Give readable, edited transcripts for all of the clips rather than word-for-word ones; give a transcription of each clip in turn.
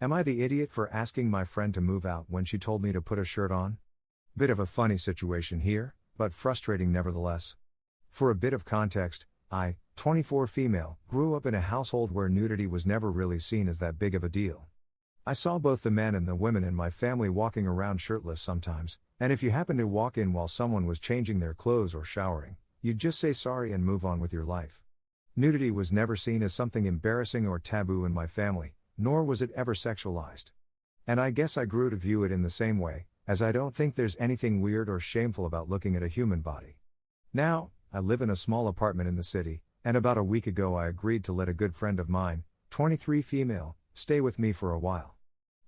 Am I the idiot for asking my friend to move out when she told me to put a shirt on? Bit of a funny situation here, but frustrating nevertheless. For a bit of context, I, 24 female, grew up in a household where nudity was never really seen as that big of a deal. I saw both the men and the women in my family walking around shirtless sometimes, and if you happened to walk in while someone was changing their clothes or showering, you'd just say sorry and move on with your life. Nudity was never seen as something embarrassing or taboo in my family, nor was it ever sexualized. And I guess I grew to view it in the same way, as I don't think there's anything weird or shameful about looking at a human body. Now, I live in a small apartment in the city, and about a week ago I agreed to let a good friend of mine, 23 female, stay with me for a while.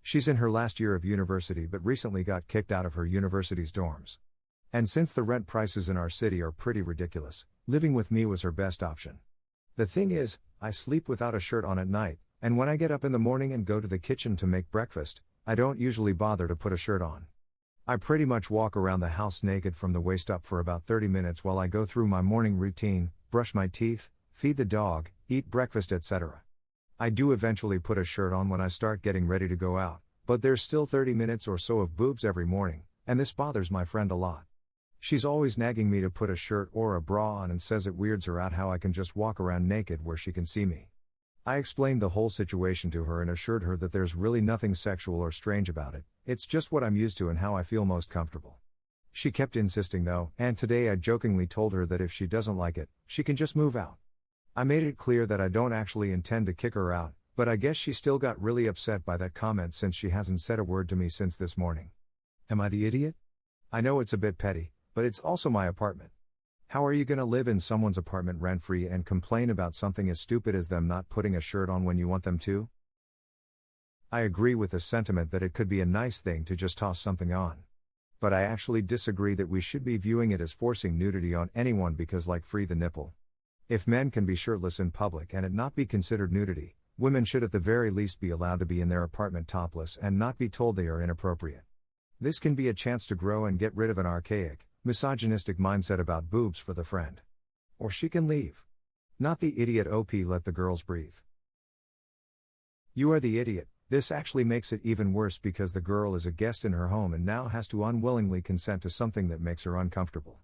She's in her last year of university but recently got kicked out of her university's dorms. And since the rent prices in our city are pretty ridiculous, living with me was her best option. The thing is, I sleep without a shirt on at night, and when I get up in the morning and go to the kitchen to make breakfast, I don't usually bother to put a shirt on. I pretty much walk around the house naked from the waist up for about 30 minutes while I go through my morning routine, brush my teeth, feed the dog, eat breakfast, etc. I do eventually put a shirt on when I start getting ready to go out, but there's still 30 minutes or so of boobs every morning, and this bothers my friend a lot. She's always nagging me to put a shirt or a bra on and says it weirds her out how I can just walk around naked where she can see me. I explained the whole situation to her and assured her that there's really nothing sexual or strange about it, it's just what I'm used to and how I feel most comfortable. She kept insisting though, and today I jokingly told her that if she doesn't like it, she can just move out. I made it clear that I don't actually intend to kick her out, but I guess she still got really upset by that comment since she hasn't said a word to me since this morning. Am I the idiot? I know it's a bit petty, but it's also my apartment. How are you gonna live in someone's apartment rent-free and complain about something as stupid as them not putting a shirt on when you want them to? I agree with the sentiment that it could be a nice thing to just toss something on. But I actually disagree that we should be viewing it as forcing nudity on anyone because like free the nipple. If men can be shirtless in public and it not be considered nudity, women should at the very least be allowed to be in their apartment topless and not be told they are inappropriate. This can be a chance to grow and get rid of an archaic, misogynistic mindset about boobs for the friend. Or she can leave. Not the idiot OP, let the girls breathe. You are the idiot. This actually makes it even worse because the girl is a guest in her home and now has to unwillingly consent to something that makes her uncomfortable.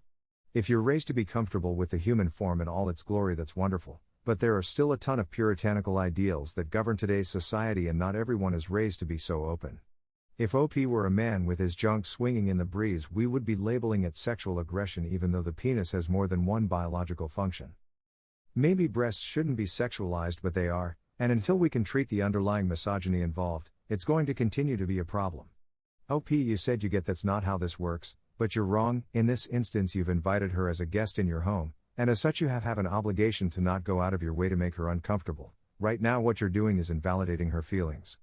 If you're raised to be comfortable with the human form in all its glory, that's wonderful, but there are still a ton of puritanical ideals that govern today's society and not everyone is raised to be so open. If OP were a man with his junk swinging in the breeze, we would be labeling it sexual aggression even though the penis has more than one biological function. Maybe breasts shouldn't be sexualized, but they are, and until we can treat the underlying misogyny involved, it's going to continue to be a problem. OP, you said you get that's not how this works, but you're wrong. In this instance you've invited her as a guest in your home, and as such you have an obligation to not go out of your way to make her uncomfortable. Right now what you're doing is invalidating her feelings.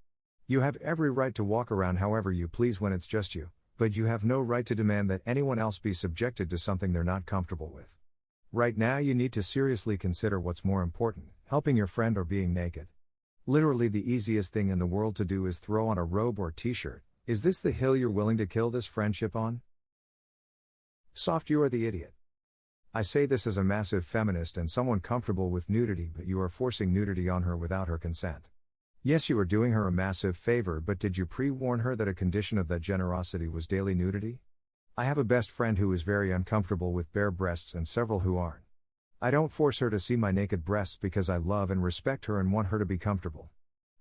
You have every right to walk around however you please when it's just you, but you have no right to demand that anyone else be subjected to something they're not comfortable with. Right now you need to seriously consider what's more important, helping your friend or being naked. Literally the easiest thing in the world to do is throw on a robe or t-shirt. Is this the hill you're willing to kill this friendship on? Soft, you are the idiot. I say this as a massive feminist and someone comfortable with nudity, but you are forcing nudity on her without her consent. Yes, you are doing her a massive favor, but did you pre-warn her that a condition of that generosity was daily nudity? I have a best friend who is very uncomfortable with bare breasts and several who aren't. I don't force her to see my naked breasts because I love and respect her and want her to be comfortable.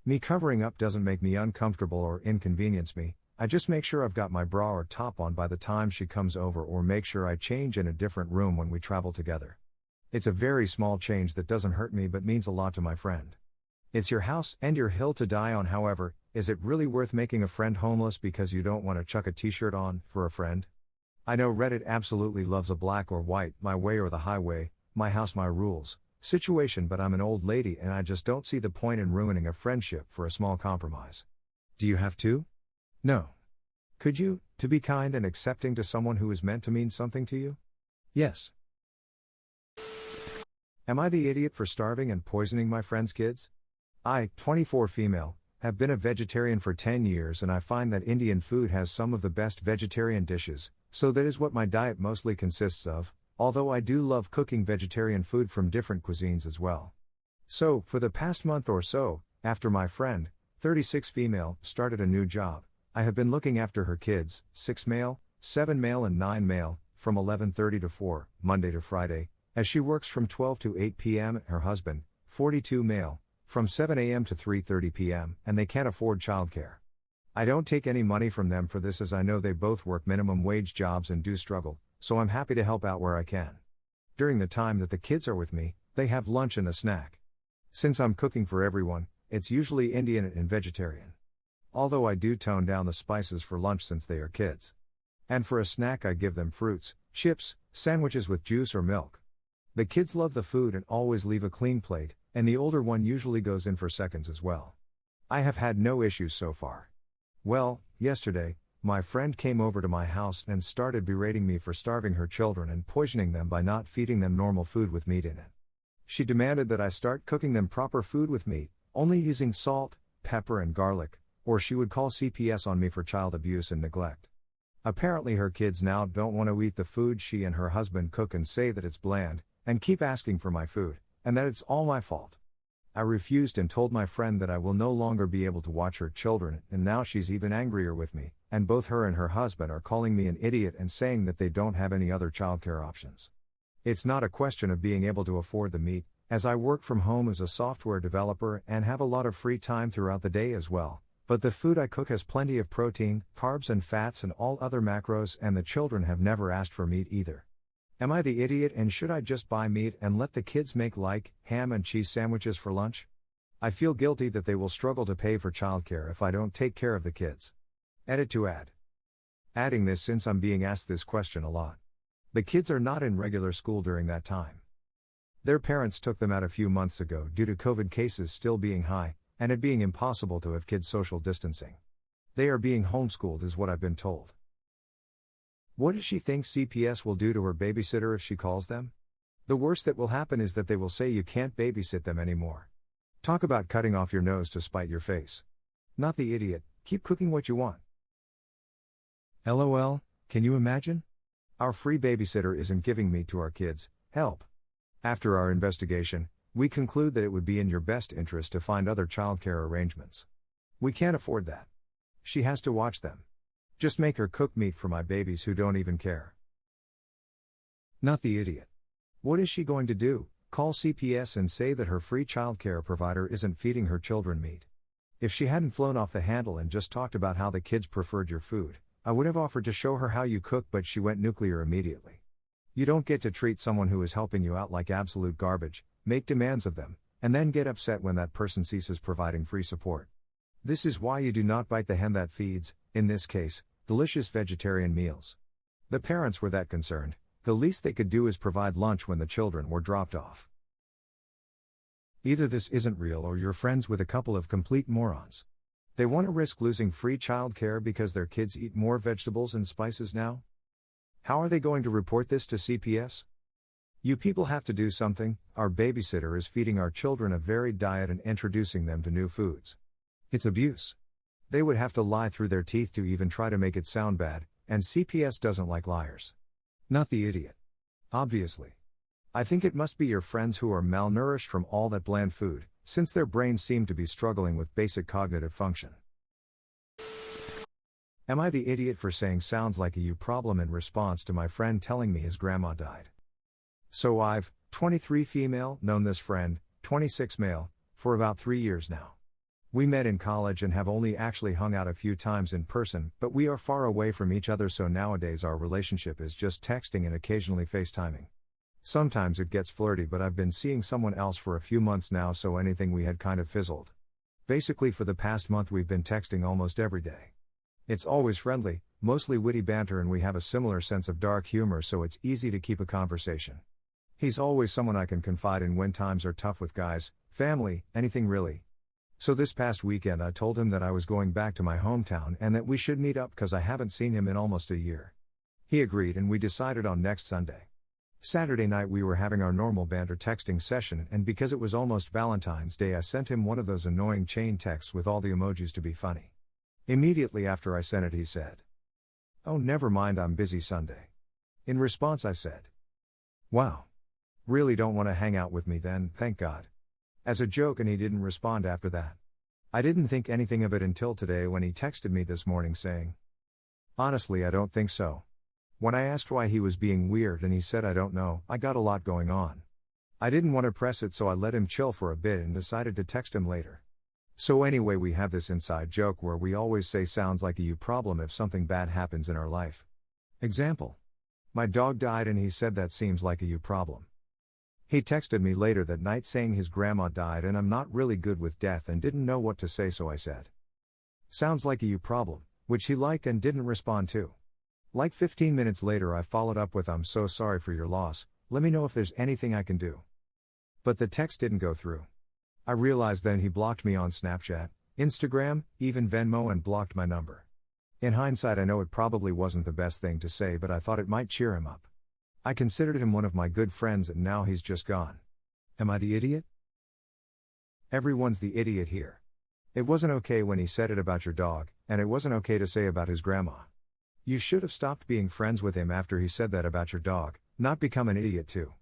Me covering up doesn't make me uncomfortable or inconvenience me, I just make sure I've got my bra or top on by the time she comes over or make sure I change in a different room when we travel together. It's a very small change that doesn't hurt me but means a lot to my friend. It's your house and your hill to die on. However, is it really worth making a friend homeless because you don't want to chuck a t-shirt on for a friend? I know Reddit absolutely loves a black or white, my way or the highway, my house my rules situation, but I'm an old lady and I just don't see the point in ruining a friendship for a small compromise. Do you have to? No. Could you, to be kind and accepting to someone who is meant to mean something to you? Yes. Am I the idiot for starving and poisoning my friend's kids? I, 24 female, have been a vegetarian for 10 years and I find that Indian food has some of the best vegetarian dishes, so that is what my diet mostly consists of, although I do love cooking vegetarian food from different cuisines as well. So, for the past month or so, after my friend, 36 female, started a new job. I have been looking after her kids, 6 male, 7 male and 9 male, from 11:30 to 4, Monday to Friday, as she works from 12 to 8 p.m. Her husband, 42 male, from 7 a.m. to 3:30 p.m., and they can't afford childcare. I don't take any money from them for this as I know they both work minimum wage jobs and do struggle, so I'm happy to help out where I can. During the time that the kids are with me, they have lunch and a snack. Since I'm cooking for everyone, it's usually Indian and vegetarian. Although I do tone down the spices for lunch since they are kids. And for a snack I give them fruits, chips, sandwiches with juice or milk. The kids love the food and always leave a clean plate, and the older one usually goes in for seconds as well. I have had no issues so far. Well, yesterday, my friend came over to my house and started berating me for starving her children and poisoning them by not feeding them normal food with meat in it. She demanded that I start cooking them proper food with meat, only using salt, pepper and garlic, or she would call CPS on me for child abuse and neglect. Apparently her kids now don't want to eat the food she and her husband cook and say that it's bland, and keep asking for my food, and that it's all my fault. I refused and told my friend that I will no longer be able to watch her children, and now she's even angrier with me, and both her and her husband are calling me an idiot and saying that they don't have any other childcare options. It's not a question of being able to afford the meat, as I work from home as a software developer and have a lot of free time throughout the day as well, but the food I cook has plenty of protein, carbs and fats and all other macros, and the children have never asked for meat either. Am I the idiot and should I just buy meat and let the kids make ham and cheese sandwiches for lunch? I feel guilty that they will struggle to pay for childcare if I don't take care of the kids. Edit to add. Adding this since I'm being asked this question a lot. The kids are not in regular school during that time. Their parents took them out a few months ago due to COVID cases still being high, and it being impossible to have kids social distancing. They are being homeschooled is what I've been told. What does she think CPS will do to her babysitter if she calls them? The worst that will happen is that they will say you can't babysit them anymore. Talk about cutting off your nose to spite your face. Not the idiot, keep cooking what you want. LOL, can you imagine? Our free babysitter isn't giving meat to our kids, help. After our investigation, we conclude that it would be in your best interest to find other childcare arrangements. We can't afford that. She has to watch them. Just make her cook meat for my babies who don't even care. Not the idiot. What is she going to do? Call CPS and say that her free childcare provider isn't feeding her children meat? If she hadn't flown off the handle and just talked about how the kids preferred your food, I would have offered to show her how you cook, but she went nuclear immediately. You don't get to treat someone who is helping you out like absolute garbage, make demands of them, and then get upset when that person ceases providing free support. This is why you do not bite the hand that feeds, in this case, delicious vegetarian meals. The parents were that concerned, the least they could do is provide lunch when the children were dropped off. Either this isn't real or you're friends with a couple of complete morons. They want to risk losing free childcare because their kids eat more vegetables and spices now? How are they going to report this to CPS? You people have to do something. Our babysitter is feeding our children a varied diet and introducing them to new foods. It's abuse. They would have to lie through their teeth to even try to make it sound bad, and CPS doesn't like liars. Not the idiot. Obviously. I think it must be your friends who are malnourished from all that bland food, since their brains seem to be struggling with basic cognitive function. Am I the idiot for saying sounds like a you problem in response to my friend telling me his grandma died? So I've, 23 female, known this friend, 26 male, for about 3 years now. We met in college and have only actually hung out a few times in person, but we are far away from each other, so nowadays our relationship is just texting and occasionally FaceTiming. Sometimes it gets flirty, but I've been seeing someone else for a few months now, so anything we had kind of fizzled. Basically for the past month we've been texting almost every day. It's always friendly, mostly witty banter, and we have a similar sense of dark humor, so it's easy to keep a conversation. He's always someone I can confide in when times are tough with guys, family, anything really. So this past weekend I told him that I was going back to my hometown and that we should meet up because I haven't seen him in almost a year. He agreed and we decided on next Sunday. Saturday night we were having our normal banter texting session, and because it was almost Valentine's Day I sent him one of those annoying chain texts with all the emojis to be funny. Immediately after I sent it he said, "Oh, never mind, I'm busy Sunday." In response I said, "Wow. Really don't want to hang out with me then, thank God." As a joke, and he didn't respond after that. I didn't think anything of it until today when he texted me this morning saying, "Honestly, I don't think so." When I asked why he was being weird and he said, "I don't know, I got a lot going on." I didn't want to press it, so I let him chill for a bit and decided to text him later. So anyway, we have this inside joke where we always say sounds like a you problem if something bad happens in our life. Example. My dog died and he said that seems like a you problem. He texted me later that night saying his grandma died and I'm not really good with death and didn't know what to say, so I said, "Sounds like a you problem," which he liked and didn't respond to. Like 15 minutes later I followed up with, "I'm so sorry for your loss, let me know if there's anything I can do." But the text didn't go through. I realized then he blocked me on Snapchat, Instagram, even Venmo, and blocked my number. In hindsight, I know it probably wasn't the best thing to say, but I thought it might cheer him up. I considered him one of my good friends and now he's just gone. Am I the idiot? Everyone's the idiot here. It wasn't okay when he said it about your dog, and it wasn't okay to say about his grandma. You should have stopped being friends with him after he said that about your dog, not become an idiot too.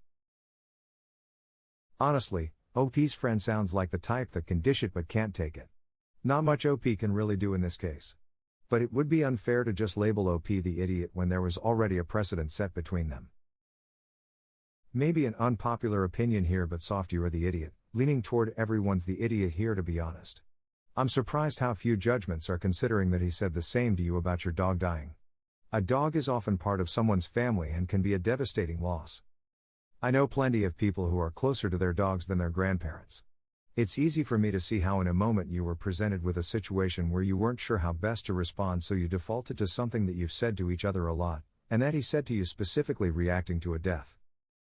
Honestly, OP's friend sounds like the type that can dish it but can't take it. Not much OP can really do in this case. But it would be unfair to just label OP the idiot when there was already a precedent set between them. Maybe an unpopular opinion here, but soft, you are the idiot, leaning toward everyone's the idiot here, to be honest. I'm surprised how few judgments are considering that he said the same to you about your dog dying. A dog is often part of someone's family and can be a devastating loss. I know plenty of people who are closer to their dogs than their grandparents. It's easy for me to see how in a moment you were presented with a situation where you weren't sure how best to respond, so you defaulted to something that you've said to each other a lot, and that he said to you specifically reacting to a death.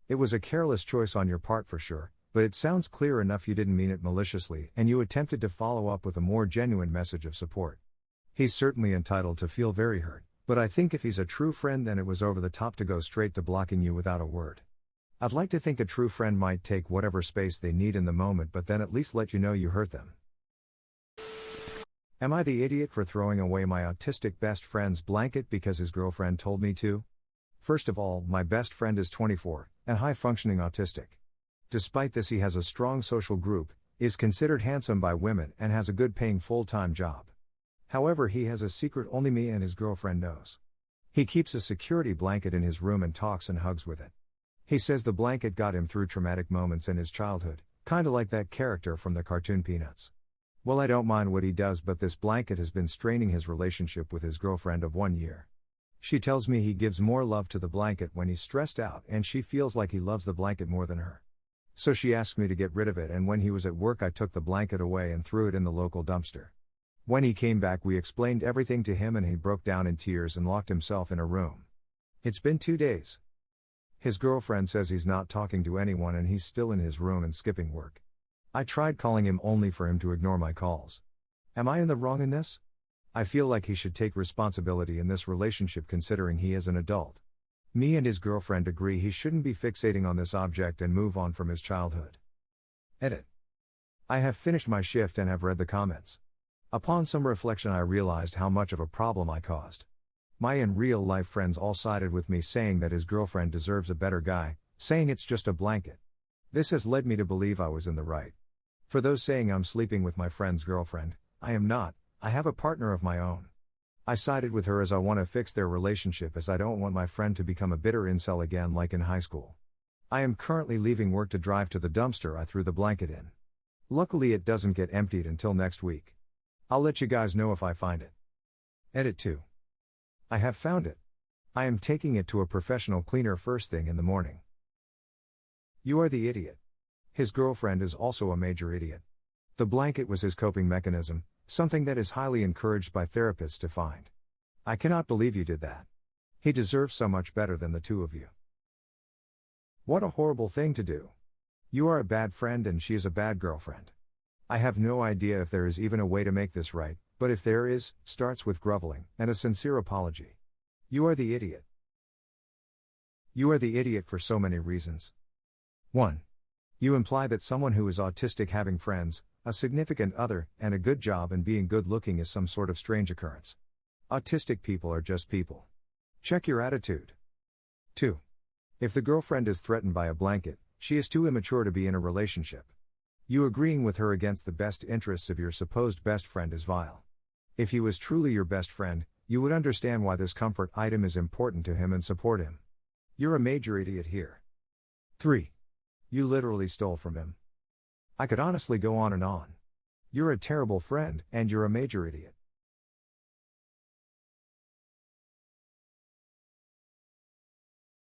It was a careless choice on your part for sure, but it sounds clear enough you didn't mean it maliciously and you attempted to follow up with a more genuine message of support. He's certainly entitled to feel very hurt, but I think if he's a true friend then it was over the top to go straight to blocking you without a word. I'd like to think a true friend might take whatever space they need in the moment, but then at least let you know you hurt them. Am I the idiot for throwing away my autistic best friend's blanket because his girlfriend told me to? First of all, my best friend is 24, and high-functioning autistic. Despite this, he has a strong social group, is considered handsome by women, and has a good-paying full-time job. However, he has a secret only me and his girlfriend knows. He keeps a security blanket in his room and talks and hugs with it. He says the blanket got him through traumatic moments in his childhood, kinda like that character from the cartoon Peanuts. Well, I don't mind what he does, but this blanket has been straining his relationship with his girlfriend of 1 year. She tells me he gives more love to the blanket when he's stressed out, and she feels like he loves the blanket more than her. So she asked me to get rid of it, and when he was at work I took the blanket away and threw it in the local dumpster. When he came back we explained everything to him and he broke down in tears and locked himself in a room. It's been 2 days. His girlfriend says he's not talking to anyone and he's still in his room and skipping work. I tried calling him only for him to ignore my calls. Am I in the wrong in this? I feel like he should take responsibility in this relationship considering he is an adult. Me and his girlfriend agree he shouldn't be fixating on this object and move on from his childhood. Edit. I have finished my shift and have read the comments. Upon some reflection I realized how much of a problem I caused. My in real life friends all sided with me saying that his girlfriend deserves a better guy, saying it's just a blanket. This has led me to believe I was in the right. For those saying I'm sleeping with my friend's girlfriend, I am not. I have a partner of my own. I sided with her as I want to fix their relationship, as I don't want my friend to become a bitter incel again like in high school. I am currently leaving work to drive to the dumpster I threw the blanket in. Luckily it doesn't get emptied until next week. I'll let you guys know if I find it. Edit 2. I have found it. I am taking it to a professional cleaner first thing in the morning. You are the idiot. His girlfriend is also a major idiot. The blanket was his coping mechanism, something that is highly encouraged by therapists to find. I cannot believe you did that. He deserves so much better than the two of you. What a horrible thing to do. You are a bad friend and she is a bad girlfriend. I have no idea if there is even a way to make this right, but if there is, starts with groveling and a sincere apology. You are the idiot. You are the idiot for so many reasons. 1. You imply that someone who is autistic having friends, a significant other, and a good job and being good looking is some sort of strange occurrence. Autistic people are just people. Check your attitude. 2. If the girlfriend is threatened by a blanket, she is too immature to be in a relationship. You agreeing with her against the best interests of your supposed best friend is vile. If he was truly your best friend, you would understand why this comfort item is important to him and support him. You're a major idiot here. 3. You literally stole from him. I could honestly go on and on. You're a terrible friend, and you're a major idiot.